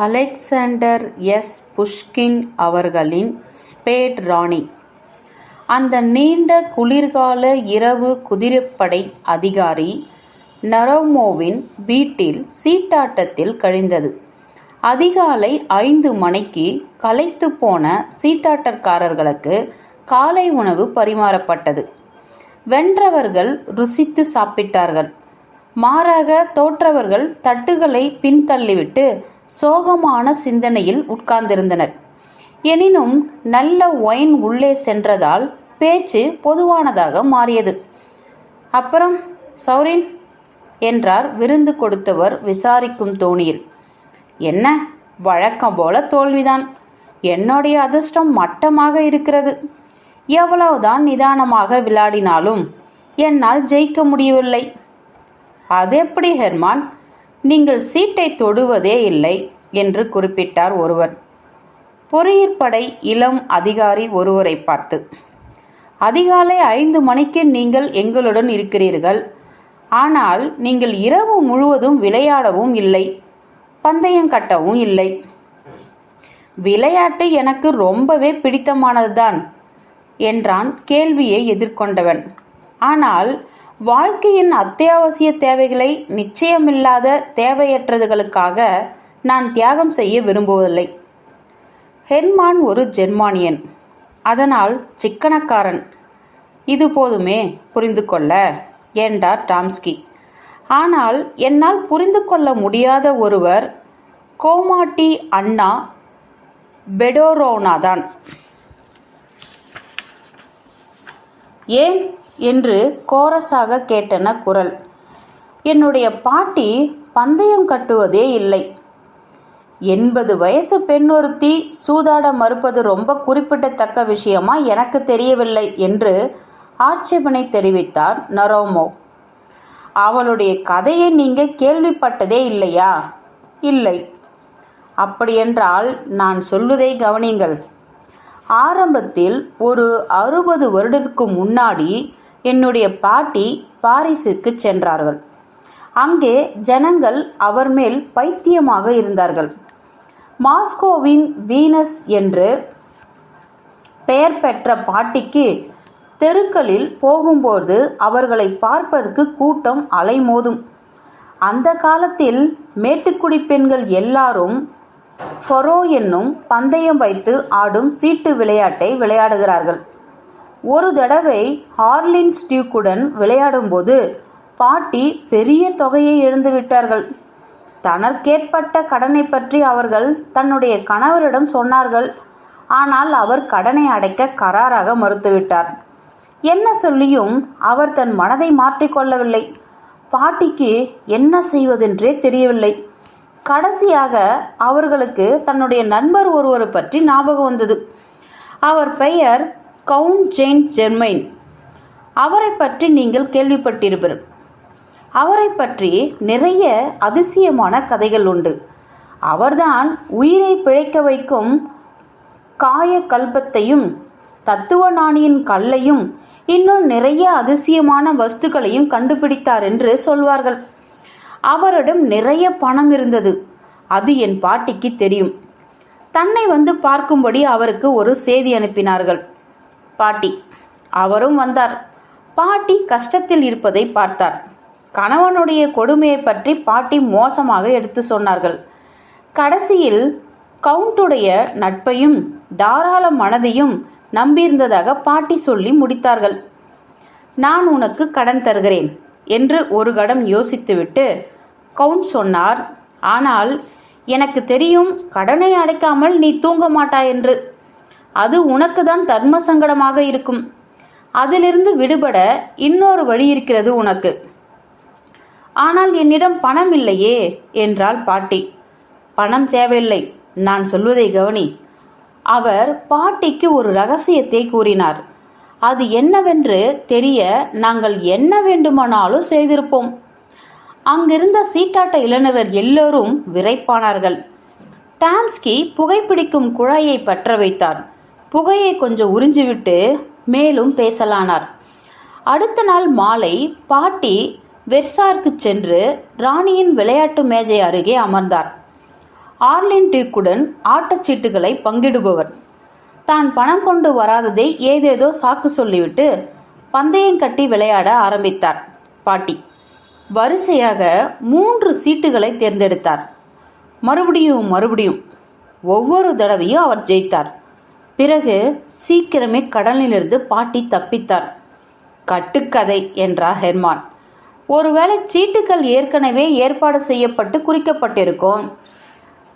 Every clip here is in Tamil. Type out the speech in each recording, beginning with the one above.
Alexander S. புஷ்கின் அவர்களின் ஸ்பேட் ராணி. அந்த நீண்ட குளிர்கால இரவு குதிரைப்படை அதிகாரி நரோமோவின் வீட்டில் சீட்டாட்டத்தில் கழிந்தது. அதிகாலை 5 மணிக்கு களைத்துப் போன சீட்டாட்டக்காரர்களுக்கு காலை உணவு பரிமாறப்பட்டது. வென்றவர்கள் ருசித்து சாப்பிட்டார்கள். மாறாக தோற்றவர்கள் தட்டுகளை பின்தள்ளிவிட்டு சோகமான சிந்தனையில் உட்கார்ந்திருந்தனர். எனினும் நல்ல ஒயின் உள்ளே சென்றதால் பேச்சு பொதுவானதாக மாறியது. அப்புறம் சௌரின் என்றார் விருந்து கொடுத்தவர் விசாரிக்கும் தோணியில். என்ன, வழக்கம் போல தோல்விதான். என்னுடைய அதிர்ஷ்டம் மட்டமாக இருக்கிறது. எவ்வளவுதான் நிதானமாக விளையாடினாலும் என்னால் ஜெயிக்க முடியவில்லை. அதெப்படி ஹெர்மான், நீங்கள் சீட்டை தொடுவதே இல்லை என்று குறிப்பிட்டார் ஒருவர். பொறியிற்படை இளம் அதிகாரி ஒருவரை பார்த்து, அதிகாலை 5 மணிக்கு நீங்கள் எங்களுடன் இருக்கிறீர்கள். ஆனால் நீங்கள் இரவு முழுவதும் விளையாடவும் இல்லை, பந்தயம் கட்டவும் இல்லை. விளையாட்டு எனக்கு ரொம்பவே பிடித்தமானதுதான் என்றான் கேள்வியை எதிர்கொண்டவன். ஆனால் வாழ்க்கையின் அத்தியாவசிய தேவைகளை நிச்சயமில்லாத தேவையற்றதுகளுக்காக நான் தியாகம் செய்ய விரும்புவதில்லை. ஹெர்மான் ஒரு ஜெர்மானியன், அதனால் சிக்கனக்காரன். இது போதுமே புரிந்து கொள்ள என்றார் டாம்ஸ்கி. ஆனால் என்னால் புரிந்து கொள்ள முடியாத ஒருவர் கோமாட்டி அண்ணா பெடோரோனாதான். ஏன் என்று கோரஸாக கேட்டன குரல். என்னுடைய பாட்டி பந்தயம் கட்டுவதே இல்லை. 80 வயசு பெண்ணொருத்தி சூதாட மறுப்பது ரொம்ப குறிப்பிடத்தக்க விஷயமா எனக்கு தெரியவில்லை என்று ஆட்சேபனை தெரிவித்தார் நரோமோ. அவளுடைய கதையை நீங்க கேள்விப்பட்டதே இல்லையா? இல்லை. அப்படியென்றால் நான் சொல்வதை கவனிங்கள். ஆரம்பத்தில் ஒரு 60 வருடத்துக்கு முன்னாடி என்னுடைய பாட்டி பாரிஸுக்கு சென்றார்கள். அங்கே ஜனங்கள் அவர் மேல் பைத்தியமாக இருந்தார்கள். மாஸ்கோவின் வீனஸ் என்று பெயர் பெற்ற பாட்டிக்கு தெருக்களில் போகும்போது அவர்களை பார்ப்பதற்கு கூட்டம் அலைமோதும். அந்த காலத்தில் மேட்டுக்குடி பெண்கள் எல்லாரும் ஃபொரோ என்னும் பந்தயம் வைத்து ஆடும் சீட்டு விளையாட்டை விளையாடுகிறார்கள். ஒரு தடவை ஹார்லின்ஸ் டியூக்குடன் விளையாடும்போது பாட்டி பெரிய தொகையை இழந்துவிட்டார்கள். தனக்கேற்பட்ட கடனை பற்றி அவர்கள் தன்னுடைய கணவரிடம் சொன்னார்கள். ஆனால் அவர் கடனை அடைக்க கராராக மறுத்துவிட்டார். என்ன சொல்லியும் அவர் தன் மனதை மாற்றிக்கொள்ளவில்லை. பாட்டிக்கு என்ன செய்வதென்றே தெரியவில்லை. கடைசியாக அவர்களுக்கு தன்னுடைய நண்பர் ஒருவரை பற்றி ஞாபகம் வந்தது. அவர் பெயர் கவுண்ட் ஜெயின் ஜெர்மைன். அவரை பற்றி நீங்கள் கேள்விப்பட்டிருப்பீர்கள். அவரை பற்றி நிறைய அதிசயமான கதைகள் உண்டு. அவர்தான் உயிரை பிழைக்க வைக்கும் காயக்கல்பத்தையும் தத்துவஞானியின் கல்லையும் இன்னும் நிறைய அதிசயமான வஸ்துக்களையும் கண்டுபிடித்தார் என்று சொல்வார்கள். அவரிடம் நிறைய பணம் இருந்தது. அது என் பாட்டிக்கு தெரியும். தன்னை வந்து பார்க்கும்படி அவருக்கு ஒரு செய்தி அனுப்பினார்கள் பாட்டி. அவரும் வந்தார். பாட்டி கஷ்டத்தில் இருப்பதை பார்த்தார். கணவனுடைய கொடுமையை பற்றி பாட்டி மோசமாக எடுத்து சொன்னார்கள். கடைசியில் கவுண்டுடைய நட்பையும் தாராள மனதையும் நம்பியிருந்ததாக பாட்டி சொல்லி முடித்தார்கள். நான் உனக்கு கடன் தருகிறேன் என்று ஒரு கடம் யோசித்துவிட்டு கவுண்ட் சொன்னார், ஆனால் எனக்கு தெரியும் கடனை அடைக்காமல் நீ தூங்க மாட்டாய் என்று. அது உனக்கு தான் தர்ம சங்கடமாக இருக்கும். அதிலிருந்து விடுபட இன்னொரு வழி இருக்கிறது உனக்கு. ஆனால் என்னிடம் பணம் இல்லையே என்றாள் பாட்டி. பணம் தேவையில்லை, நான் சொல்வதை கவனி. அவர் பாட்டிக்கு ஒரு ரகசியத்தை கூறினார். அது என்னவென்று தெரிய நாங்கள் என்ன வேண்டுமானாலும் செய்திருப்போம். அங்கிருந்த சீட்டாட்ட இளைஞர்கள் எல்லோரும் விரைப்பானார்கள். டாம்ஸ்கி புகைப்பிடிக்கும் குழாயை பற்ற வைத்தார். புகையை கொஞ்சம் உறிஞ்சிவிட்டு மேலும் பேசலானார். அடுத்த நாள் மாலை பாட்டி வெர்சார்க்கு சென்று ராணியின் விளையாட்டு மேஜை அருகே அமர்ந்தார். ஆர்லின் டியூக்குடன் ஆட்டச்சீட்டுகளை பங்கிடுபவர். தான் பணம் கொண்டு வராததை ஏதேதோ சாக்கு சொல்லிவிட்டு பந்தயம் கட்டி விளையாட ஆரம்பித்தார் பாட்டி. வரிசையாக 3 சீட்டுகளை தேர்ந்தெடுத்தார். மறுபடியும் ஒவ்வொரு தடவையும் அவர் ஜெயித்தார். பிறகு சீக்கிரமே கடலிலிருந்து பாட்டி தப்பித்தார். கட்டுக்கதை என்றார் ஹெர்மான். ஒருவேளை சீட்டுகள் ஏற்கனவே ஏற்பாடு செய்யப்பட்டு குறிக்கப்பட்டிருக்கும்.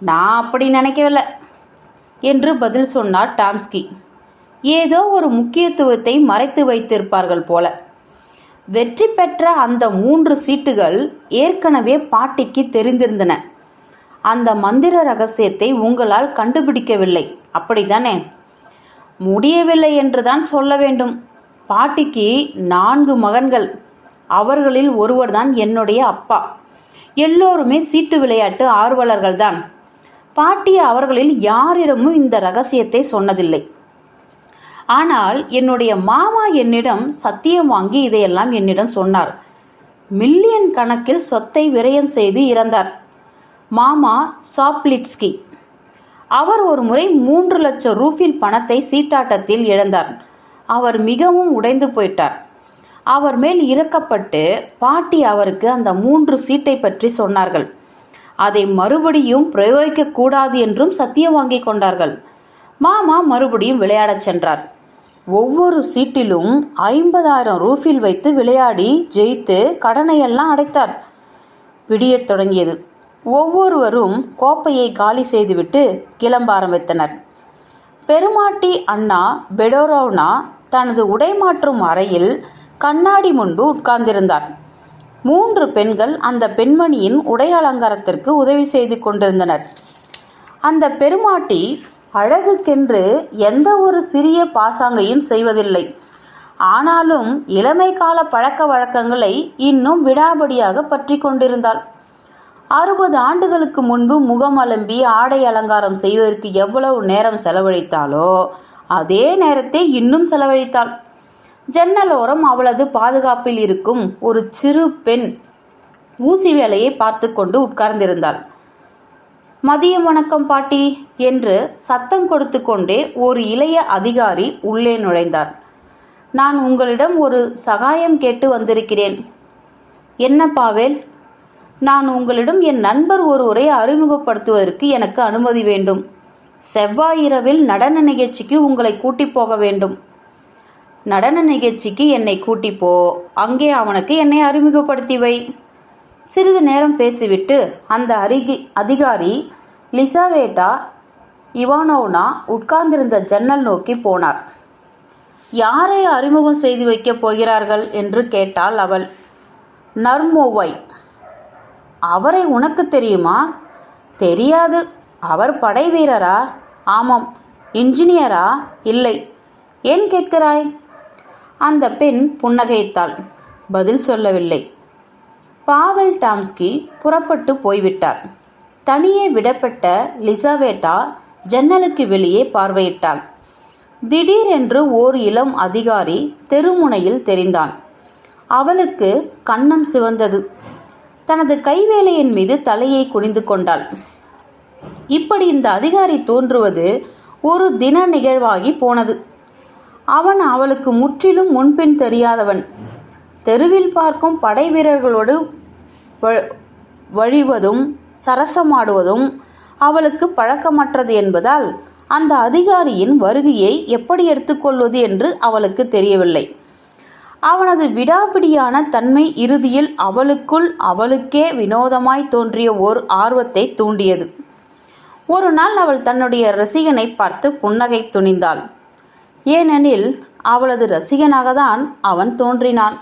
நான் அப்படி நினைக்கவில்லை என்று பதில் சொன்னார் டாம்ஸ்கி. ஏதோ ஒரு முக்கியத்துவத்தை மறைத்து வைத்திருப்பார்கள் போல. வெற்றி பெற்ற அந்த 3 சீட்டுகள் ஏற்கனவே பாட்டிக்கு தெரிந்திருந்தன. அந்த மந்திர ரகசியத்தை உங்களால் கண்டுபிடிக்கவில்லை, அப்படித்தானே? முடியவில்லை என்றுதான் சொல்ல வேண்டும். பாட்டிக்கு 4 மகன்கள். அவர்களில் ஒருவர்தான் என்னுடைய அப்பா. எல்லோருமே சீட்டு விளையாட்டு ஆர்வலர்கள்தான். பாட்டி அவர்களில் யாரிடமும் இந்த ரகசியத்தை சொன்னதில்லை. ஆனால் என்னுடைய மாமா என்னிடம் சத்தியம் வாங்கி இதையெல்லாம் என்னிடம் சொன்னார். மில்லியன் கணக்கில் சொத்தை விரயம் செய்து இறந்தார் மாமா சாப்லிட்ஸ்கி. அவர் ஒரு முறை 3 லட்சம் ரூபில் பணத்தை சீட்டாட்டத்தில் இழந்தார். அவர் மிகவும் உடைந்து போயிட்டார். அவர் மேல் இறக்கப்பட்டு பாட்டி அவருக்கு அந்த 3 சீட்டை பற்றி சொன்னார்கள். அதை மறுபடியும் பிரயோகிக்கக்கூடாது என்றும் சத்தியம் வாங்கி கொண்டார்கள். மாமா மறுபடியும் விளையாடச் சென்றார். ஒவ்வொரு சீட்டிலும் 50,000 ரூபில் வைத்து விளையாடி ஜெயித்து கடனையெல்லாம் அடைத்தார். விடியத் தொடங்கியது. ஒவ்வொருவரும் கோப்பையை காலி செய்துவிட்டு கிளம்ப ஆரம்பித்தனர். பெருமாட்டி அண்ணா பெடோரோவ்னா தனது உடை மாற்றும் அறையில் கண்ணாடி முன்பு உட்கார்ந்திருந்தார். 3 பெண்கள் அந்த பெண்மணியின் உடை அலங்காரத்திற்கு உதவி செய்து கொண்டிருந்தனர். அந்த பெருமாட்டி அழகுக்கென்று எந்த ஒரு சிறிய பாசாங்கையும் செய்வதில்லை. ஆனாலும் இளமை கால பழக்க வழக்கங்களை இன்னும் விடாபடியாக பற்றி கொண்டிருந்தாள். 60 ஆண்டுகளுக்கு முன்பு முகம் அலம்பி ஆடை அலங்காரம் செய்வதற்கு எவ்வளவு நேரம் செலவழித்தாலோ அதே நேரத்தை இன்னும் செலவழித்தாள். ஜன்னலோரம் அவளது பாதுகாப்பில் இருக்கும் ஒரு சிறு பெண் ஊசி வேலையை பார்த்து கொண்டு உட்கார்ந்திருந்தாள். மதியம் வணக்கம் பாட்டி என்று சத்தம் கொடுத்து கொண்டே ஒரு இளைய அதிகாரி உள்ளே நுழைந்தார். நான் உங்களிடம் ஒரு சகாயம் கேட்டு வந்திருக்கிறேன். என்ன பாவேல்? நான் உங்களிடம் என் நண்பர் ஒருவரை அறிமுகப்படுத்துவதற்கு எனக்கு அனுமதி வேண்டும். செவ்வாய் இரவில் நடன நிகழ்ச்சிக்கு உங்களை கூட்டி போக வேண்டும். நடன நிகழ்ச்சிக்கு என்னை கூட்டிப்போ, அங்கே அவனுக்கு என்னை அறிமுகப்படுத்தி வை. சிறிது நேரம் பேசிவிட்டு அந்த அதிகாரி லிசாவேட்டா இவானோவ்னா உட்கார்ந்திருந்த ஜன்னல் நோக்கி போனார். யாரை அறிமுகம் செய்து வைக்கப் போகிறார்கள் என்று கேட்டாள் அவள். நர்மோவை. அவரை உனக்கு தெரியுமா? தெரியாது. அவர் படை வீரரா? ஆமாம். இன்ஜினியரா? இல்லை. ஏன் கேட்கிறாய்? அந்த பெண் புன்னகைத்தாள். பதில் சொல்லவில்லை. பாவல் டாம்ஸ்கி புறப்பட்டு போய்விட்டார். தனியே விடப்பட்ட லிசாவேட்டா ஜன்னலுக்கு வெளியே பார்வையிட்டாள். திடீரென்று ஓர் இளம் அதிகாரி தெருமுனையில் தெரிந்தான். அவளுக்கு கன்னம் சிவந்தது. தனது கைவேலையின் மீது தலையை குனிந்து கொண்டாள். இப்படி இந்த அதிகாரி தோன்றுவது ஒரு தின நிகழ்வாகி போனது. அவன் அவளுக்கு முற்றிலும் முன்பின் தெரியாதவன். தெருவில் பார்க்கும் படை வீரர்களோடு வழிவதும் சரசமாடுவதும் அவளுக்கு பழக்கமற்றது என்பதால் அந்த அதிகாரியின் வருகையை எப்படி எடுத்துக்கொள்வது என்று அவளுக்கு தெரியவில்லை. அவனது விடாப்பிடியான தன்மை இறுதியில் அவளுக்கே வினோதமாய் தோன்றிய ஓர் ஆர்வத்தை தூண்டியது. ஒரு நாள் அவள் தன்னுடைய ரசிகனை பார்த்து புன்னகை துணிந்தாள். ஏனெனில் அவளது ரசிகனாகத்தான் அவன் தோன்றினான்.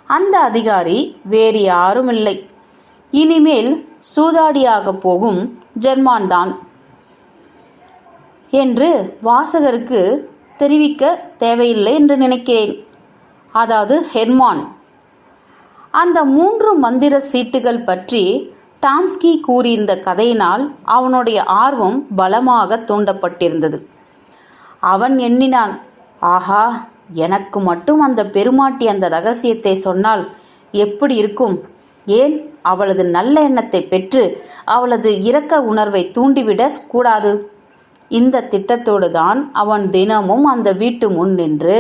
அந்த அதிகாரி வேறு யாரும் இல்லை. இனிமேல் சூதாடியாக போகும் ஜெர்மான்தான் என்று வாசகருக்கு தெரிவிக்க தேவையில்லை என்று நினைக்கிறேன். அதாவது ஹெர்மான். அந்த 3 மந்திர சீட்டுகள் பற்றி டாம்ஸ்கி கூறியிருந்த கதையினால் அவனுடைய ஆர்வம் பலமாக தூண்டப்பட்டிருந்தது. அவன் எண்ணினான், ஆஹா, எனக்கு மட்டும் அந்த பெருமாட்டி அந்த ரகசியத்தை சொன்னால் எப்படி இருக்கும் ஏன் அவளது நல்ல எண்ணத்தை பெற்று அவளது இரக்க உணர்வை தூண்டிவிட கூடாது? இந்த திட்டத்தோடு தான் அவன் தினமும் அந்த வீட்டு முன் நின்று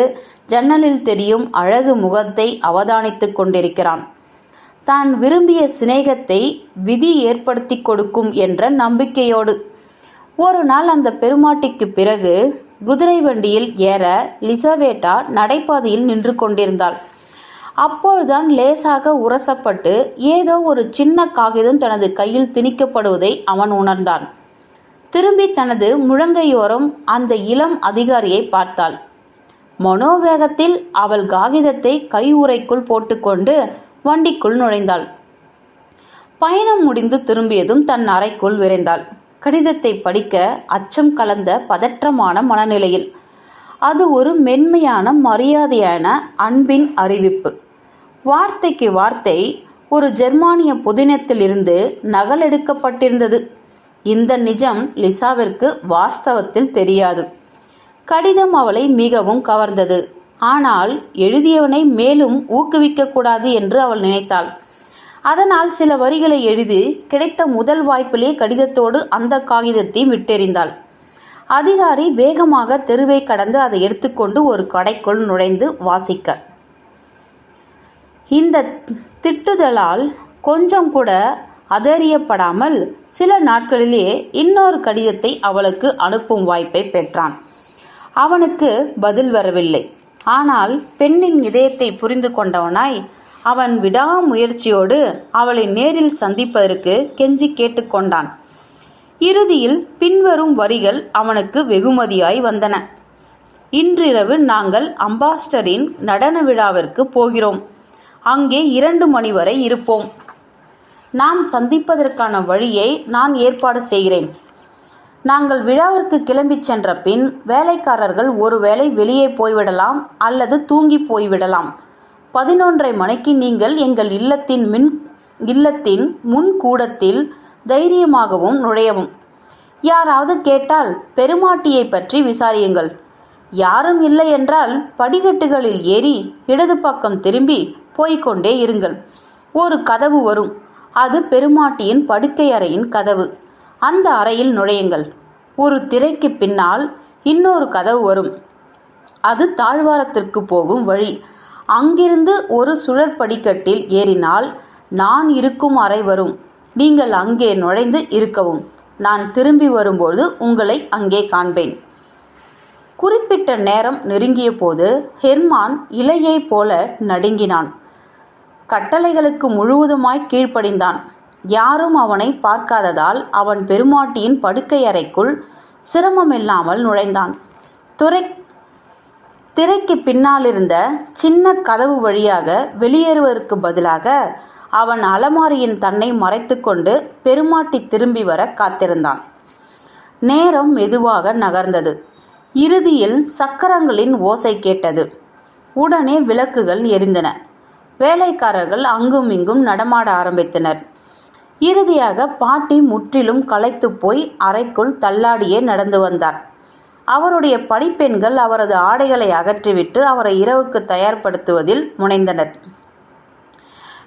ஜன்னலில் தெரியும் அழகு முகத்தை அவதானித்து கொண்டிருக்கிறான். தான் விரும்பிய சிநேகத்தை விதி ஏற்படுத்தி கொடுக்கும் என்ற நம்பிக்கையோடு. ஒரு நாள் அந்த பெருமாட்டிக்கு பிறகு குதிரை வண்டியில் ஏற லிசவேட்டா நடைபாதையில் நின்று கொண்டிருந்தாள். அப்பொழுதுதான் லேசாக உரசப்பட்டு ஏதோ ஒரு சின்ன காகிதம் தனது கையில் திணிக்கப்படுவதை அவன் உணர்ந்தான். திரும்பி தனது முழங்கையோரம் அந்த இளம் அதிகாரியை பார்த்தாள். மனோவேகத்தில் அவள் காகிதத்தை கை உறைக்குள் போட்டுக்கொண்டு வண்டிக்குள் நுழைந்தாள். பயணம் முடிந்து திரும்பியதும் தன் அறைக்குள் விரைந்தாள். கடிதத்தை படிக்க அச்சம் கலந்த பதற்றமான மனநிலையில். அது ஒரு மென்மையான மரியாதையான அன்பின் அறிவிப்பு. வார்த்தைக்கு வார்த்தை ஒரு ஜெர்மானிய புதினத்திலிருந்து நகலெடுக்கப்பட்டிருந்தது. இந்த நிஜம் லிசாவிற்கு வாஸ்தவத்தில் தெரியாது. கடிதம் அவளை மிகவும் கவர்ந்தது. ஆனால் எழுதியவனை மேலும் ஊக்குவிக்கக்கூடாது என்று அவள் நினைத்தாள். அதனால் சில வரிகளை எழுதி கிடைத்த முதல் வாய்ப்பிலே கடிதத்தோடு அந்த காகிதத்தை விட்டெறிந்தாள். அதிகாரி வேகமாக தெருவை கடந்து அதை எடுத்துக்கொண்டு ஒரு கடைக்குள் நுழைந்து வாசிக்க, இந்த திட்டுதலால் கொஞ்சம் கூட அதறியப்படாமல் சில நாட்களிலே இன்னொரு கடிதத்தை அவளுக்கு அனுப்பும் வாய்ப்பை பெற்றான். அவனுக்கு பதில் வரவில்லை. ஆனால் பெண்ணின் இதயத்தை புரிந்து கொண்டவனாய் அவன் விடாமுயற்சியோடு அவளை நேரில் சந்திப்பதற்கு கெஞ்சி கேட்டுக்கொண்டான். இறுதியில் பின்வரும் வரிகள் அவனுக்கு வெகுமதியாய் வந்தன. இன்றிரவு நாங்கள் அம்பாஸ்டரின் நடன விழாவிற்கு போகிறோம். அங்கே 2 மணி வரை இருப்போம். நாம் சந்திப்பதற்கான வழியை நான் ஏற்பாடு செய்கிறேன். நாங்கள் விழாவிற்கு கிளம்பிச் சென்ற பின் வேலைக்காரர்கள் ஒருவேளை வெளியே போய்விடலாம் அல்லது தூங்கி போய்விடலாம். 11:30 மணிக்கு நீங்கள் எங்கள் இல்லத்தின் முன் கூடத்தில் தைரியமாகவும் நுழையவும். யாராவது கேட்டால் பெருமாட்டியை பற்றி விசாரியுங்கள். யாரும் இல்லை என்றால் படிக்கட்டுகளில் ஏறி இடது பக்கம் திரும்பி போய்கொண்டே இருங்கள். ஒரு கதவு வரும். அது பெருமாட்டியின் படுக்கை அறையின் கதவு. அந்த அறையில் நுழையுங்கள். ஒரு திரைக்கு பின்னால் இன்னொரு கதவு வரும். அது தாழ்வாரத்திற்கு போகும் வழி. அங்கிருந்து ஒரு சுழற்படிக்கட்டில் ஏறினால் நான் இருக்கும் அறை வரும். நீங்கள் அங்கே நுழைந்து இருக்கவும். நான் திரும்பி வரும்போது உங்களை அங்கே காண்பேன். குறிப்பிட்ட நேரம் நெருங்கிய போது ஹெர்மான் இலையைப் போல நடுங்கினான். கட்டளைகளுக்கு முழுவதுமாய் கீழ்ப்படிந்தான். யாரும் அவனை பார்க்காததால் அவன் பெருமாட்டியின் படுக்கை அறைக்குள் சிரமமில்லாமல் நுழைந்தான். திரைக்கு பின்னாலிருந்த சின்ன கதவு வழியாக வெளியேறுவதற்கு பதிலாக அவன் அலமாரியின் தன்னை மறைத்து கொண்டு பெருமாட்டி திரும்பி வர காத்திருந்தான். நேரம் மெதுவாக நகர்ந்தது. இறுதியில் சக்கரங்களின் ஓசை கேட்டது. உடனே விளக்குகள் எரிந்தன. வேலைக்காரர்கள் அங்கும் இங்கும் நடமாட ஆரம்பித்தனர். இறுதியாக பாட்டி முற்றிலும் களைத்து போய் அறைக்குள் தள்ளாடியே நடந்து வந்தார். அவருடைய பணிப்பெண்கள் அவரது ஆடைகளை அகற்றிவிட்டு அவரை இரவுக்கு தயார்படுத்துவதில் முனைந்தனர்.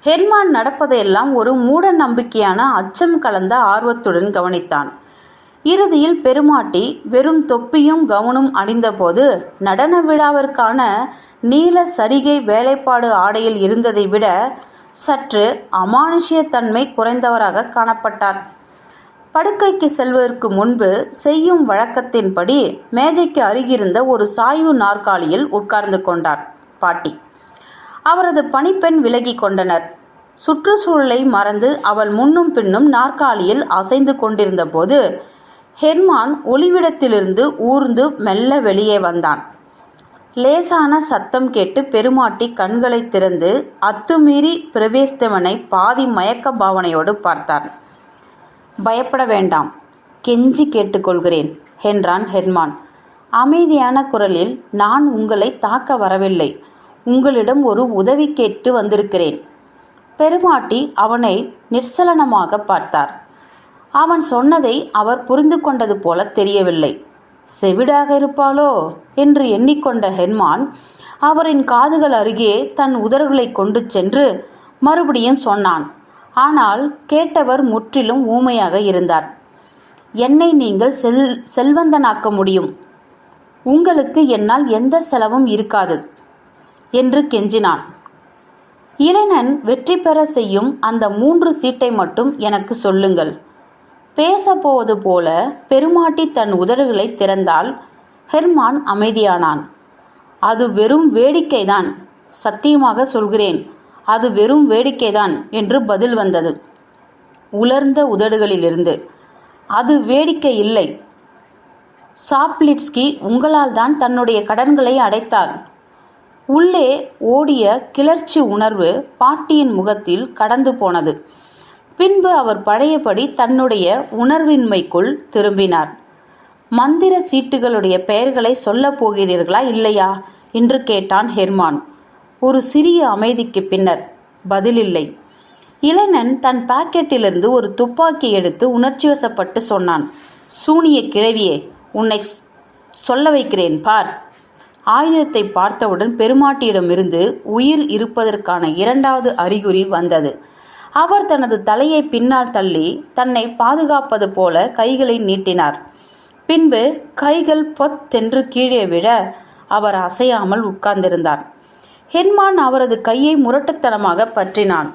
ஹெர்மான் நடப்பதையெல்லாம் ஒரு மூட நம்பிக்கையான அச்சம் கலந்த ஆர்வத்துடன் கவனித்தான். இறுதியில் பெருமாட்டி வெறும் தொப்பியும் கவுனும் அணிந்தபோது நடன விழாவிற்கான நீல சரிகை வேலைப்பாடு ஆடையில் இருந்ததை விட சற்று அமானுஷ்யத்தன்மை குறைந்தவராக காணப்பட்டார். படுக்கைக்கு செல்வதற்கு முன்பு செய்யும் வழக்கத்தின்படி மேஜைக்கு அருகிருந்த ஒரு சாய்வு நாற்காலியில் உட்கார்ந்து கொண்டார் பாட்டி. அவரது பணிப்பெண் விலகி கொண்டனர். சுற்றுச்சூழலை மறந்து அவள் முன்னும் பின்னும் நாற்காலியில் அசைந்து கொண்டிருந்த போது ஹெர்மான் ஒளிவிடத்திலிருந்து ஊர்ந்து மெல்ல வெளியே வந்தான். லேசான சத்தம் கேட்டு பெருமாட்டி கண்களை திறந்து அத்துமீறி பிரவேசித்தவனை பாதி மயக்க பாவனையோடு பார்த்தார். பயப்பட வேண்டாம், கெஞ்சி கேட்டுக்கொள்கிறேன் என்றான் ஹெர்மான் அமைதியான குரலில். நான் உங்களை தாக்க வரவில்லை. உங்களிடம் ஒரு உதவி கேட்டு வந்திருக்கிறேன். பெருமாட்டி அவனை நிர்சலனமாக பார்த்தார். அவன் சொன்னதை அவர் புரிந்து கொண்டது போல தெரியவில்லை. செவிடாக இருப்பாளோ என்று எண்ணிக்கொண்ட ஹெர்மான் அவரின் காதுகள் அருகே தன் உதடுகளை கொண்டு சென்று மறுபடியும் சொன்னான். ஆனால் கேட்டவர் முற்றிலும் ஊமையாக இருந்தார். என்னை நீங்கள் செல்வந்தனாக்க முடியும், உங்களுக்கு என்னால் எந்த செலவும் இருக்காது என்று கெஞ்சினான். இளைஞன் வெற்றி பெற செய்யும் அந்த 3 சீட்டை மட்டும் எனக்கு சொல்லுங்கள். பேசப்போவது போல பெருமாட்டி தன் உதடுகளை திறந்தால் ஹெர்மான் அமைதியானான். அது வெறும் வேடிக்கைதான், சத்தியமாக சொல்கிறேன், அது வெறும் வேடிக்கைதான் என்று பதில் வந்தது உலர்ந்த உதடுகளிலிருந்து. அது வேடிக்கை இல்லை. சாப்லிட்ஸ்கி உங்களால் தான் தன்னுடைய கடன்களை அடைத்தார். உள்ளே ஓடிய கிளர்ச்சி உணர்வு பாட்டியின் முகத்தில் கடந்து போனது. பின்பு அவர் பழையபடி தன்னுடைய உணர்வின்மைக்குள் திரும்பினார். மந்திர சீட்டுகளுடைய பெயர்களை சொல்லப் போகிறீர்களா இல்லையா என்று கேட்டான் ஹெர்மான். ஒரு சிறிய அமைதிக்கு பின்னர் பதிலில்லை. இளைஞன் தன் பாக்கெட்டிலிருந்து ஒரு துப்பாக்கி எடுத்து உணர்ச்சிவசப்பட்டு சொன்னான். சூனிய கிழவியே, உன்னை சொல்ல வைக்கிறேன் பார். ஆயுதத்தை பார்த்தவுடன் பெருமாட்டியிடமிருந்து உயிர் இருப்பதற்கான 2வது அறிகுறி வந்தது. அவர் தனது தலையை பின்னால் தள்ளி தன்னை பாதுகாப்பது போல கைகளை நீட்டினார். பின்பு கைகள் பொத்தென்று கீழே விழ அவர் அசையாமல் உட்கார்ந்திருந்தார். ஹெர்மான் அவரது கையை முரட்டுத்தனமாக பற்றினான்.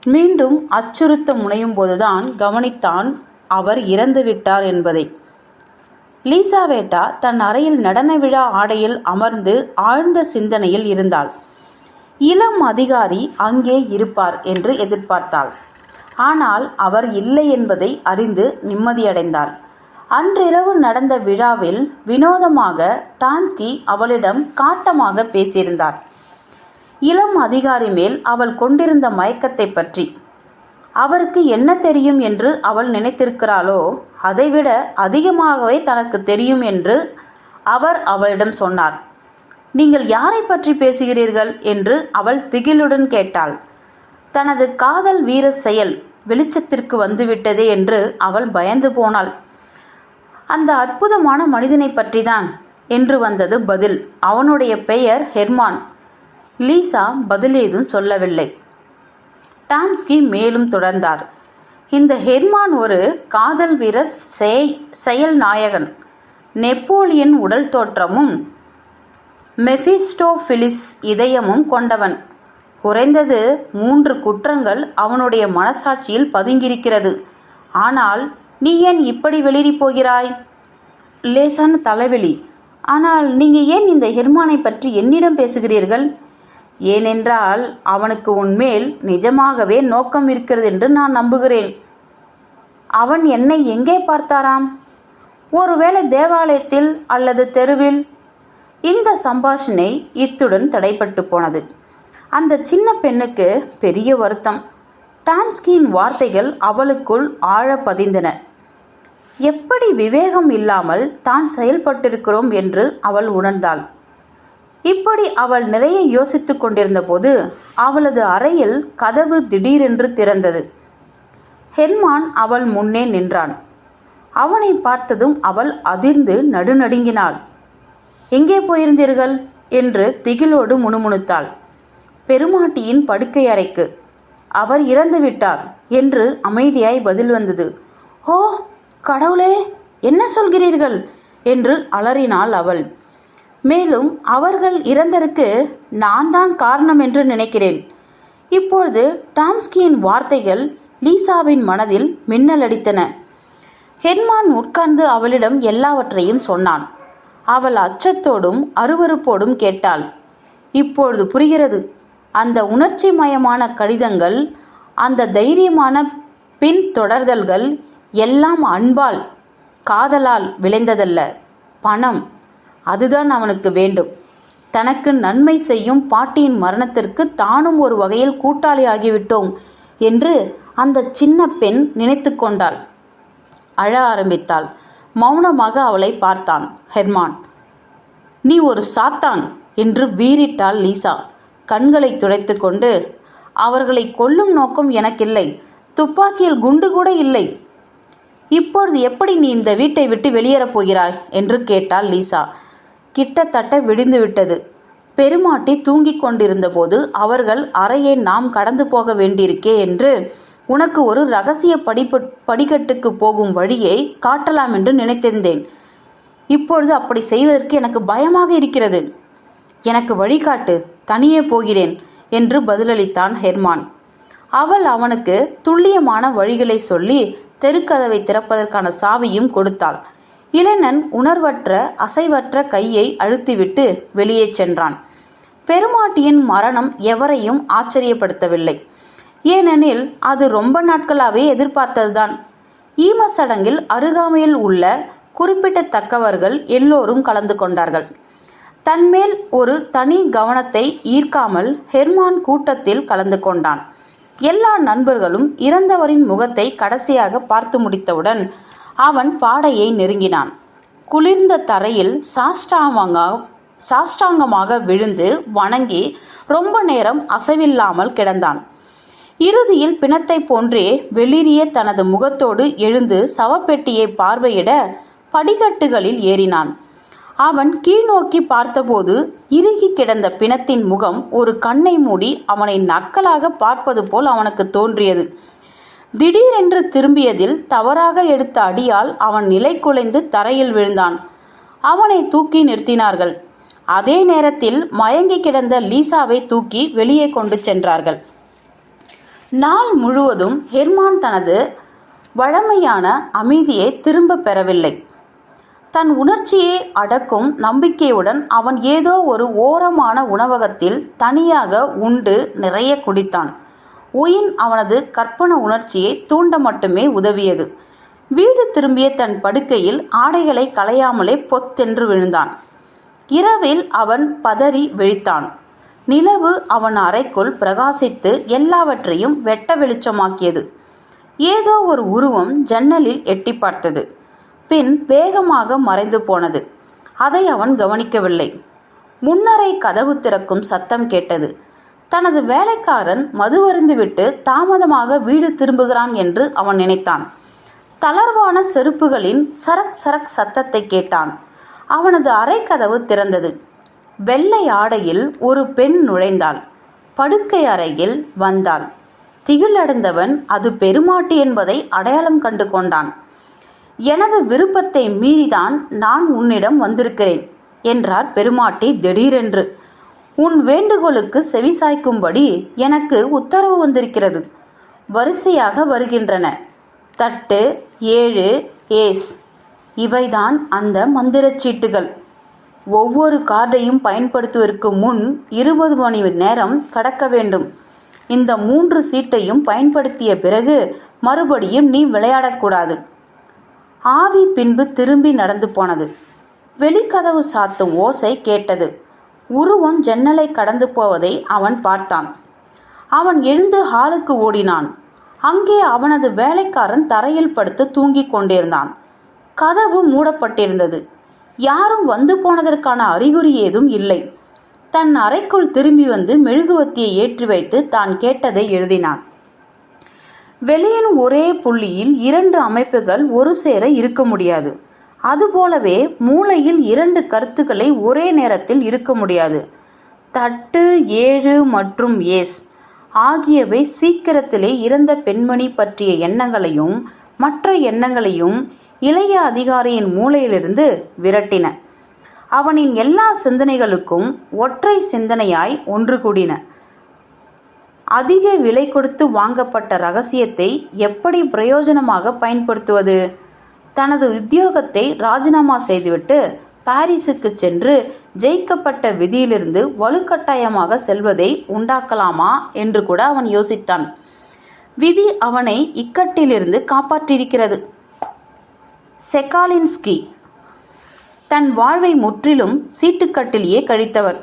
மீண்டும் அச்சுறுத்த முனையும் போதுதான் கவனித்தான் அவர் இறந்துவிட்டார் என்பதை. லீசாவேட்டா தன் அறையில் நடன விழா ஆடையில் அமர்ந்து ஆழ்ந்த சிந்தனையில் இருந்தாள். இளம் அதிகாரி அங்கே இருப்பார் என்று எதிர்பார்த்தாள். ஆனால் அவர் இல்லை என்பதை அறிந்து நிம்மதியடைந்தாள். அன்றிரவு நடந்த விழாவில் வினோதமாக டான்ஸ்கி அவளிடம் காட்டமாக பேசியிருந்தார். இளம் அதிகாரி மேல் அவள் கொண்டிருந்த மயக்கத்தை பற்றி. அவருக்கு என்ன தெரியும் என்று அவள் நினைத்திருக்கிறாளோ அதைவிட அதிகமாகவே தனக்கு தெரியும் என்று அவர் அவளிடம் சொன்னார். நீங்கள் யாரை பற்றி பேசுகிறீர்கள் என்று அவள் திகிலுடன் கேட்டாள். தனது காதல் வீர செயல் வெளிச்சத்திற்கு வந்துவிட்டதே என்று அவள் பயந்து போனாள். அந்த அற்புதமான மனிதனை பற்றிதான் என்று வந்தது பதில். அவனுடைய பெயர் ஹெர்மான். லீசா பதில் ஏதும் சொல்லவில்லை. டான்ஸ்கி மேலும் தொடர்ந்தார். இந்த ஹெர்மான் ஒரு காதல் வீர செயல் நாயகன். நெப்போலியன் உடல் தோற்றமும் மெஃபிஸ்டோஃபிலிஸ் இதயமும் கொண்டவன். குறைந்தது 3 குற்றங்கள் அவனுடைய மனசாட்சியில் பதுங்கியிருக்கிறது. ஆனால் நீ ஏன் இப்படி வெளிரி போகிறாய்? லேசான தலைவலி. ஆனால் நீங்கள் ஏன் இந்த ஹெர்மானை பற்றி என்னிடம் பேசுகிறீர்கள்? ஏனென்றால் அவனுக்கு உன்மேல் நிஜமாகவே நோக்கம் இருக்கிறது என்று நான் நம்புகிறேன். அவன் என்னை எங்கே பார்த்தாராம்? ஒருவேளை தேவாலயத்தில் அல்லது தெருவில். இந்த சம்பாஷணை இத்துடன் தடைப்பட்டு போனது. அந்த சின்ன பெண்ணுக்கு பெரிய வருத்தம். டான்ஸ்கியின் வார்த்தைகள் அவளுக்குள் ஆழ பதிந்தன. எப்படி விவேகம் இல்லாமல் தான் செயல்பட்டிருக்கிறோம் என்று அவள் உணர்ந்தாள். இப்படி அவள் நிறைய யோசித்து கொண்டிருந்த போது அவளது அறையில் கதவு திடீரென்று திறந்தது. ஹெர்மான் அவள் முன்னே நின்றான். அவனை பார்த்ததும் அவள் அதிர்ந்து நடுநடுங்கினாள். எங்கே போயிருந்தீர்கள் என்று திகிலோடு முணுமுணுத்தாள். பெருமாட்டியின் படுக்கை அறைக்கு. அவர் இறந்துவிட்டார் என்று அமைதியாய் பதில் வந்தது. ஓ கடவுளே, என்ன சொல்கிறீர்கள் என்று அலறினாள் அவள். மேலும் அவர்கள் இறந்ததற்கு நான் தான் காரணம் என்று நினைக்கிறேன். இப்பொழுது டான்ஸ்கியின் வார்த்தைகள் லீசாவின் மனதில் மின்னலடித்தன. ஹெர்மான் உட்கார்ந்து அவளிடம் எல்லாவற்றையும் சொன்னான். அவள் அச்சத்தோடும் அருவருப்போடும் கேட்டாள். இப்பொழுது புரிகிறது. அந்த உணர்ச்சிமயமான கடிதங்கள், அந்த தைரியமான பின்தொடர்தல்கள் எல்லாம் அன்பால், காதலால் விளைந்ததல்ல. பணம், அதுதான் அவனுக்கு வேண்டும். தனக்கு நன்மை செய்யும் பாட்டியின் மரணத்திற்கு தானும் ஒரு வகையில் கூட்டாளி ஆகிவிட்டோம் என்று அந்த சின்ன பெண் நினைத்து கொண்டாள். அழ ஆரம்பித்தாள். மௌனமாக அவளை பார்த்தான் ஹெர்மான். நீ ஒரு சாத்தான் என்று வீறிட்டாள் லீசா கண்களை துடைத்து கொண்டு. அவர்களை கொல்லும் நோக்கம் எனக்கில்லை. துப்பாக்கியில் குண்டு கூட இல்லை. இப்பொழுது எப்படி நீ இந்த வீட்டை விட்டு வெளியேறப் போகிறாய் என்று கேட்டாள் லீசா. கிட்டத்தட்ட விடிந்துவிட்டது. பெருமாட்டி தூங்கிக் கொண்டிருந்த போது அவர்கள் அறையை நாம் கடந்து போக வேண்டியிருக்கே என்று உனக்கு ஒரு ரகசிய படிக்கட்டுக்கு போகும் வழியை காட்டலாம் என்று நினைத்திருந்தேன். இப்பொழுது அப்படி செய்வதற்கு எனக்கு பயமாக இருக்கிறது. எனக்கு வழிகாட்டு, தனியே போகிறேன் என்று பதிலளித்தான் ஹெர்மான். அவள் அவனுக்கு துல்லியமான வழிகளை சொல்லி தெருக்கதவை திறப்பதற்கான சாவியும் கொடுத்தாள். இளைஞன் உணர்வற்ற அசைவற்ற கையை அழுத்திவிட்டு வெளியே சென்றான். பெருமாட்டியின் மரணம் எவரையும் ஆச்சரியப்படுத்தவில்லை. ஏனெனில் அது ரொம்ப நாட்களாகவே எதிர்பார்த்ததுதான். ஈமச்சடங்கில் அருகாமையில் உள்ள குறிப்பிடத்தக்கவர்கள் எல்லோரும் கலந்து கொண்டார்கள். தன்மேல் ஒரு தனி கவனத்தை ஈர்க்காமல் ஹெர்மான் கூட்டத்தில் கலந்து கொண்டான். எல்லா நண்பர்களும் இறந்தவரின் முகத்தை கடைசியாக பார்த்து முடித்தவுடன் அவன் பாடையை நெருங்கினான். குளிர்ந்த தரையில் சாஷ்டாங்கமாக விழுந்து வணங்கி ரொம்ப நேரம் அசைவில்லாமல் கிடந்தான். இறுதியில் பிணத்தை போன்றே வெளிரிய தனது முகத்தோடு எழுந்து சவப்பெட்டியை பார்வையிட படிக்கட்டுகளில் ஏறினான். அவன் கீழ்நோக்கி பார்த்தபோது இறுகி கிடந்த பிணத்தின் முகம் ஒரு கண்ணை மூடி அவனை நக்கலாக பார்ப்பது போல் அவனுக்கு தோன்றியது. திடீரென்று திரும்பியதில் தவறாக எடுத்த அடியால் அவன் நிலை குலைந்து தரையில் விழுந்தான். அவனை தூக்கி நிறுத்தினார்கள். அதே நேரத்தில் மயங்கி கிடந்த லீசாவை தூக்கி வெளியே கொண்டு சென்றார்கள். நாள் முழுவதும் ஹெர்மான் தனது வழமையான அமைதியை திரும்ப பெறவில்லை. தன் உணர்ச்சியை அடக்கும் நம்பிக்கையுடன் அவன் ஏதோ ஒரு ஓரமான உணவகத்தில் தனியாக உண்டு நிறைய குடித்தான். ஒயின் அவனது கற்பன உணர்ச்சியை தூண்ட மட்டுமே உதவியது. வீடு திரும்பிய தன் படுக்கையில் ஆடைகளை களையாமலே பொத்தென்று விழுந்தான். இரவில் அவன் பதறி விழித்தான். நிலவு அவன் அறைக்குள் பிரகாசித்து எல்லாவற்றையும் வெட்ட வெளிச்சமாக்கியது. ஏதோ ஒரு உருவம் ஜன்னலில் எட்டி பார்த்தது. பின் வேகமாக மறைந்து போனது. அதை அவன் கவனிக்கவில்லை. முன்னரை கதவு திறக்கும் சத்தம் கேட்டது. தனது வேலைக்காரன் மதுவருந்துவிட்டு தாமதமாக வீடு திரும்புகிறான் என்று அவன் நினைத்தான். தளர்வான செருப்புகளின் சரக் சரக் சத்தத்தை கேட்டான். அவனது அறை கதவு திறந்தது. வெள்ளை ஆடையில் ஒரு பெண் நுழைந்தாள். படுக்கை அறையில் வந்தாள். திகிலடைந்தவன் அது பெருமாட்டி என்பதை அடையாளம் கண்டு கொண்டான். எனது விருப்பத்தை மீறிதான் நான் உன்னிடம் வந்திருக்கிறேன் என்றார் பெருமாட்டி திடீரென்று. உன் வேண்டுகோளுக்கு செவிசாய்க்கும்படி எனக்கு உத்தரவு வந்திருக்கிறது. வரிசையாக வருகின்றன. தட்டு 7 ஏஸ். இவைதான் அந்த மந்திரச் சீட்டுகள். ஒவ்வொரு கார்டையும் பயன்படுத்துவதற்கு முன் 20 மணி நேரம் கடக்க வேண்டும். இந்த 3 சீட்டையும் பயன்படுத்திய பிறகு மறுபடியும் நீ விளையாடக்கூடாது. ஆவி பின்பு திரும்பி நடந்து போனது. வெளிக்கதவு சாத்தும் ஓசை கேட்டது. உருவம் ஜன்னலை கடந்து போவதை அவன் பார்த்தான். அவன் எழுந்து ஹாலுக்கு ஓடினான். அங்கே அவனது வேலைக்காரன் தரையில் படுத்து தூங்கிக் கொண்டிருந்தான். கதவு மூடப்பட்டிருந்தது. யாரும் வந்து போனதற்கான அறிகுறி ஏதும் இல்லை. தன் அறைக்குள் திரும்பி வந்து மெழுகுவத்தியை ஏற்றி வைத்து தான் கேட்டதை எழுதினான். வெளியின் ஒரே புள்ளியில் 2 அமைப்புகள் ஒரு சேர இருக்க முடியாது. அதுபோலவே மூளையில் 2 கருத்துக்களை ஒரே நேரத்தில் இருக்க முடியாது. தட்டு 7 மற்றும் ஏஸ் ஆகியவை சீக்கிரத்திலே இறந்த பெண்மணி பற்றிய எண்ணங்களையும் மற்ற எண்ணங்களையும் இளைய அதிகாரியின் மூளையிலிருந்து விரட்டின. அவனின் எல்லா சிந்தனைகளுக்கும் ஒற்றை சிந்தனையாய் ஒன்று கூடின. அதிக விலை கொடுத்து வாங்கப்பட்ட ரகசியத்தை எப்படி பிரயோஜனமாக பயன்படுத்துவது? தனது உத்தியோகத்தை ராஜினாமா செய்துவிட்டு பாரிஸுக்கு சென்று ஜெயிக்கப்பட்ட விதியிலிருந்து வலுக்கட்டாயமாக செல்வதை உண்டாக்கலாமா என்று கூட அவன் யோசித்தான். விதி அவனை இக்கட்டிலிருந்து காப்பாற்றியிருக்கிறது. செகாலின்ஸ்கி தன் வாழ்வை முற்றிலும் சீட்டுக்கட்டிலேயே கழித்தவர்.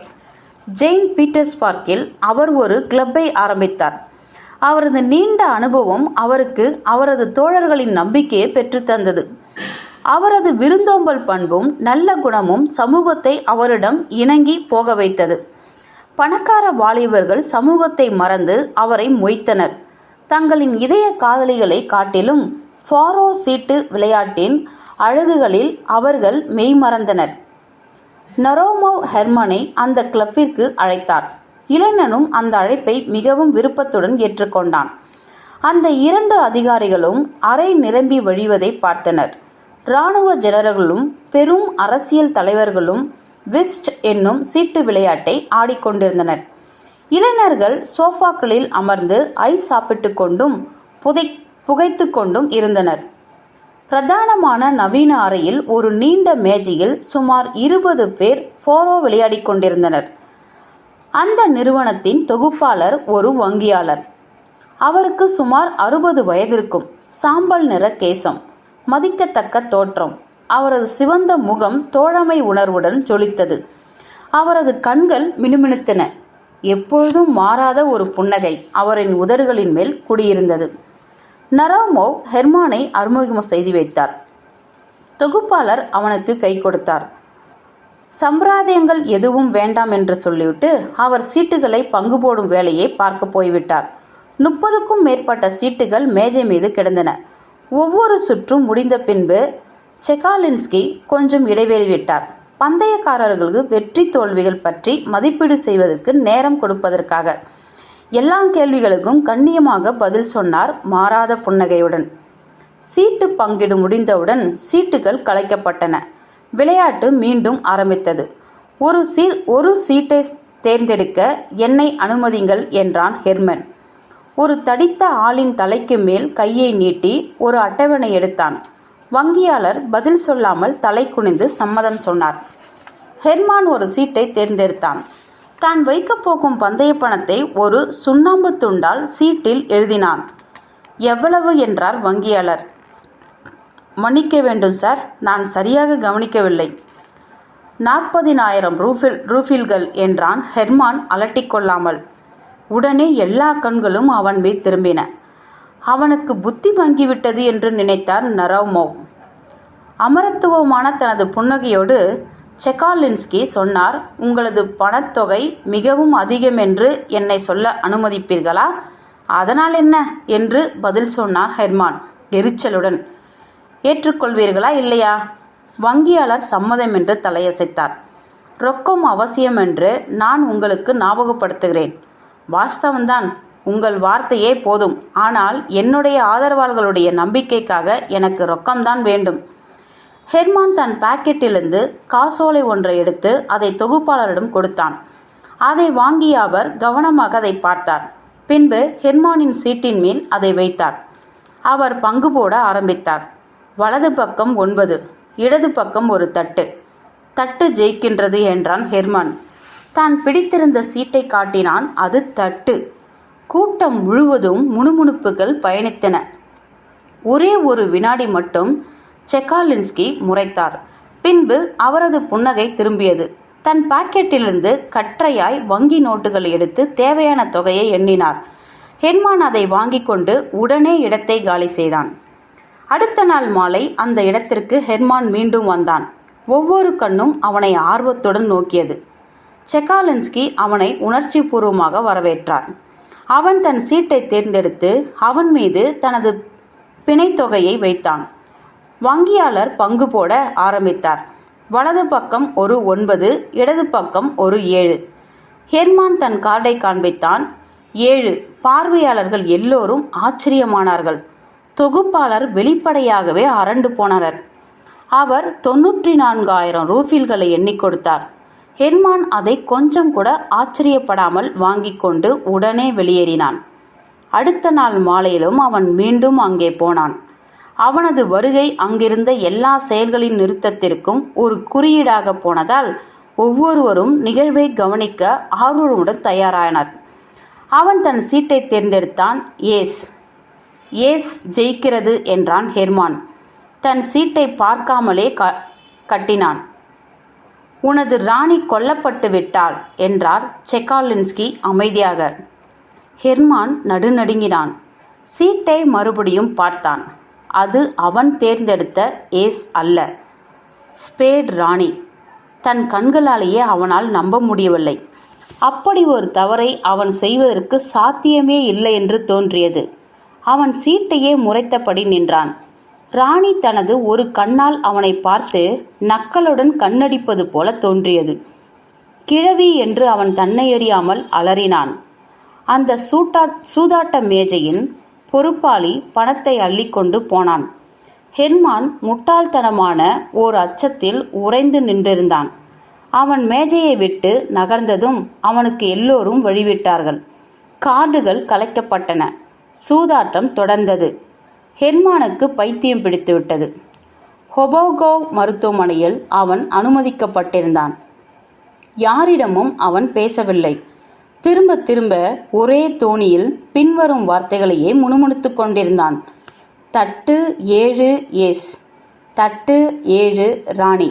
செயின்ட் பீட்டர்ஸ்பர்க்கில் அவர் ஒரு கிளப்பை ஆரம்பித்தார். அவரது நீண்ட அனுபவம் அவருக்கு அவரது தோழர்களின் நம்பிக்கையை பெற்றுத்தந்தது. அவரது விருந்தோம்பல் பண்பும் நல்ல குணமும் சமூகத்தை அவரிடம் இணங்கி போக வைத்தது. பணக்கார வாலிபர்கள் சமூகத்தை மறந்து அவரை மொய்த்தனர். தங்களின் இதய காதலிகளை காட்டிலும் ஃபாரோ சீட்டு விளையாட்டின் அழகுகளில் அவர்கள் மெய்மறந்தனர். நரோமோ ஹெர்மனை அந்த கிளப்பிற்கு அழைத்தார். இளைஞனும் அந்த அழைப்பை மிகவும் விருப்பத்துடன் ஏற்றுக்கொண்டான். அந்த 2 அதிகாரிகளும் அறை நிரம்பி வழிவதை பார்த்தனர். இராணுவ ஜெனரல்களும் பெரும் அரசியல் தலைவர்களும் விஸ்ட் என்னும் சீட்டு விளையாட்டை ஆடிக்கொண்டிருந்தனர். இளைஞர்கள் சோஃபாக்களில் அமர்ந்து ஐஸ் சாப்பிட்டு கொண்டும் புகைத்து கொண்டும் இருந்தனர். பிரதானமான நவீன அறையில் ஒரு நீண்ட மேஜையில் சுமார் 20 பேர் ஃபோரோ விளையாடிக் கொண்டிருந்தனர். அந்த நிறுவனத்தின் தொகுப்பாளர் ஒரு வங்கியாளர். அவருக்கு சுமார் 60 வயதிருக்கும். சாம்பல் நிற கேசம், மதிக்கத்தக்க தோற்றம். அவரது சிவந்த முகம் தோழமை உணர்வுடன் ஜொலித்தது. அவரது கண்கள் மினுமினுத்தன. எப்பொழுதும் மாறாத ஒரு புன்னகை அவரின் உதடுகளின் மேல் குடியிருந்தது. நரோமோவ் ஹெர்மானை அறிமுகம் செய்து வைத்தார். தொகுப்பாளர் அவனுக்கு கை கொடுத்தார். சம்பிரதாயங்கள் எதுவும் வேண்டாம் என்று சொல்லிவிட்டு அவர் சீட்டுகளை பங்கு போடும் வேலையை பார்க்க போய்விட்டார். 30க்கும் மேற்பட்ட சீட்டுகள் மேஜை மீது கிடந்தன. ஒவ்வொரு சுற்றும் முடிந்த பின்பு செக்காலின்ஸ்கி கொஞ்சம் இடைவெளி விட்டார். பந்தயக்காரர்களுக்கு வெற்றி தோல்விகள் பற்றி மதிப்பீடு செய்வதற்கு நேரம் கொடுப்பதற்காக. எல்லா கேள்விகளுக்கும் கண்ணியமாக பதில் சொன்னார் மாறாத புன்னகையுடன். சீட்டு பங்கீடு முடிந்தவுடன் சீட்டுகள் கலைக்கப்பட்டன. விளையாட்டு மீண்டும் ஆரம்பித்தது. ஒரு சீட்டை தேர்ந்தெடுக்க என்னை அனுமதிங்கள் என்றான் ஹெர்மன். ஒரு தடித்த ஆளின் தலைக்கு மேல் கையை நீட்டி ஒரு அட்டவணை எடுத்தான். வங்கியாளர் பதில் சொல்லாமல் தலை குனிந்து சம்மதம் சொன்னார். ஹெர்மான் ஒரு சீட்டை தேர்ந்தெடுத்தான். தான் வைக்கப் போகும் பந்தய பணத்தை ஒரு சுண்ணாம்பு துண்டால் சீட்டில் எழுதினான். எவ்வளவு என்றார் வங்கியாளர். மன்னிக்க வேண்டும் சார், நான் சரியாக கவனிக்கவில்லை. 40,000 ரூபில்கள் என்றான் ஹெர்மான் அலட்டிக்கொள்ளாமல். உடனே எல்லா கண்களும் அவன் மீது திரும்பின. அவனுக்கு புத்தி மங்கிவிட்டது என்று நினைத்தார் நரோமோவ். அமரத்துவமான தனது புன்னகையோடு செக்காலின்ஸ்கி சொன்னார். உங்களது பணத்தொகை மிகவும் அதிகம் என்று என்னை சொல்ல அனுமதிப்பீர்களா? அதனால் என்ன என்று பதில் சொன்னார் ஹெர்மான் எரிச்சலுடன். ஏற்றுக்கொள்வீர்களா இல்லையா? வங்கியாளர் சம்மதம் என்று தலையசைத்தார். ரொக்கம் அவசியம் என்று நான் உங்களுக்கு ஞாபகப்படுத்துகிறேன். வாஸ்தவம்தான், உங்கள் வார்த்தையே போதும். ஆனால் என்னுடைய ஆதரவாளர்களுடைய நம்பிக்கைக்காக எனக்கு ரொக்கம்தான் வேண்டும். ஹெர்மான் தன் பாக்கெட்டிலிருந்து காசோலை ஒன்றை எடுத்து அதை தொகுப்பாளரிடம் கொடுத்தான். அதை வாங்கிய அவர் கவனமாக அதை பார்த்தார். பின்பு ஹெர்மானின் சீட்டின் மேல் அதை வைத்தார். அவர் பங்கு போட ஆரம்பித்தார். வலது பக்கம் 9, இடது பக்கம் ஒரு தட்டு. தட்டு ஜெயிக்கின்றது என்றான் ஹெர்மான். தான் பிடித்திருந்த சீட்டை காட்டினான். அது தட்டு. கூட்டம் முழுவதும் முணுமுணுப்புகள் பயணித்தன. ஒரே ஒரு வினாடி மட்டும் செக்காலின்ஸ்கி முறைத்தார். பின்பு அவரது புன்னகை திரும்பியது. தன் பாக்கெட்டிலிருந்து கற்றையாய் வங்கி நோட்டுகள் எடுத்து தேவையான தொகையை எண்ணினார். ஹெர்மான் அதை வாங்கி கொண்டு உடனே இடத்தை காலி செய்தான். அடுத்த நாள் மாலை அந்த இடத்திற்கு ஹெர்மான் மீண்டும் வந்தான். ஒவ்வொரு கண்ணும் அவனை ஆர்வத்துடன் நோக்கியது. செக்காலின்ஸ்கி அவனை உணர்ச்சி பூர்வமாக வரவேற்றார். அவன் தன் சீட்டை தேர்ந்தெடுத்து அவன் மீது தனது பிணைத்தொகையை வைத்தான். வங்கியாளர் பங்கு போட ஆரம்பித்தார். வலது பக்கம் ஒரு 9, இடது பக்கம் ஒரு 7. ஹெர்மான் தன் கார்டை காண்பித்தான். 7. பார்வையாளர்கள் எல்லோரும் ஆச்சரியமானார்கள். தொகுப்பாளர் வெளிப்படையாகவே அரண்டு போனார். அவர் 94,000 ரூபில்களை எண்ணி கொடுத்தார். ஹெர்மான் அதை கொஞ்சம் கூட ஆச்சரியப்படாமல் வாங்கி கொண்டு உடனே வெளியேறினான். அடுத்த நாள் மாலையிலும் அவன் மீண்டும் அங்கே போனான். அவனது வருகை அங்கிருந்த எல்லா செயல்களின் நிறுத்தத்திற்கும் ஒரு குறியீடாக போனதால் ஒவ்வொருவரும் நிகழ்வை கவனிக்க ஆர்வமுடன் தயாரானார். அவன் தன் சீட்டை தேர்ந்தெடுத்தான். ஏஸ் ஜெயிக்கிறது என்றான் ஹெர்மான். தன் சீட்டை பார்க்காமலே கட்டினான். உனது ராணி கொல்லப்பட்டு விட்டாள் என்றார் செக்காலின்ஸ்கி அமைதியாக. ஹெர்மான் நடுநடுங்கினான். சீட்டை மறுபடியும் பார்த்தான். அது அவன் தேர்ந்தெடுத்த ஏஸ் அல்ல, ஸ்பேட் ராணி. தன் கண்களாலேயே அவனால் நம்ப முடியவில்லை. அப்படி ஒரு தவறை அவன் செய்வதற்கு சாத்தியமே இல்லை என்று தோன்றியது. அவன் சீட்டையே முறைத்தபடி நின்றான். ராணி தனது ஒரு கண்ணால் அவனை பார்த்து நக்களுடன் கண்ணடிப்பது போல தோன்றியது. கிழவி என்று அவன் தன்னை அறியாமல் அலறினான். அந்த சூதாட்ட மேஜையின் பொறுப்பாளி பணத்தை அள்ளிக்கொண்டு போனான். ஹெர்மான் முட்டாள்தனமான ஓர் அச்சத்தில் உறைந்து நின்றிருந்தான். அவன் மேஜையை விட்டு நகர்ந்ததும் அவனுக்கு எல்லோரும் வழிவிட்டார்கள். கார்டுகள் கலைக்கப்பட்டன. சூதாட்டம் தொடர்ந்தது. ஹெர்மானுக்கு பைத்தியம் பிடித்துவிட்டது. ஹொபோகோவ் மருத்துவமனையில் அவன் அனுமதிக்கப்பட்டிருந்தான். யாரிடமும் அவன் பேசவில்லை. திரும்ப திரும்ப ஒரே தோணியில் பின்வரும் வார்த்தைகளையே முணுமுணுத்துக் கொண்டிருந்தான். தட்டு 7 ஏஸ், தட்டு 7 ராணி.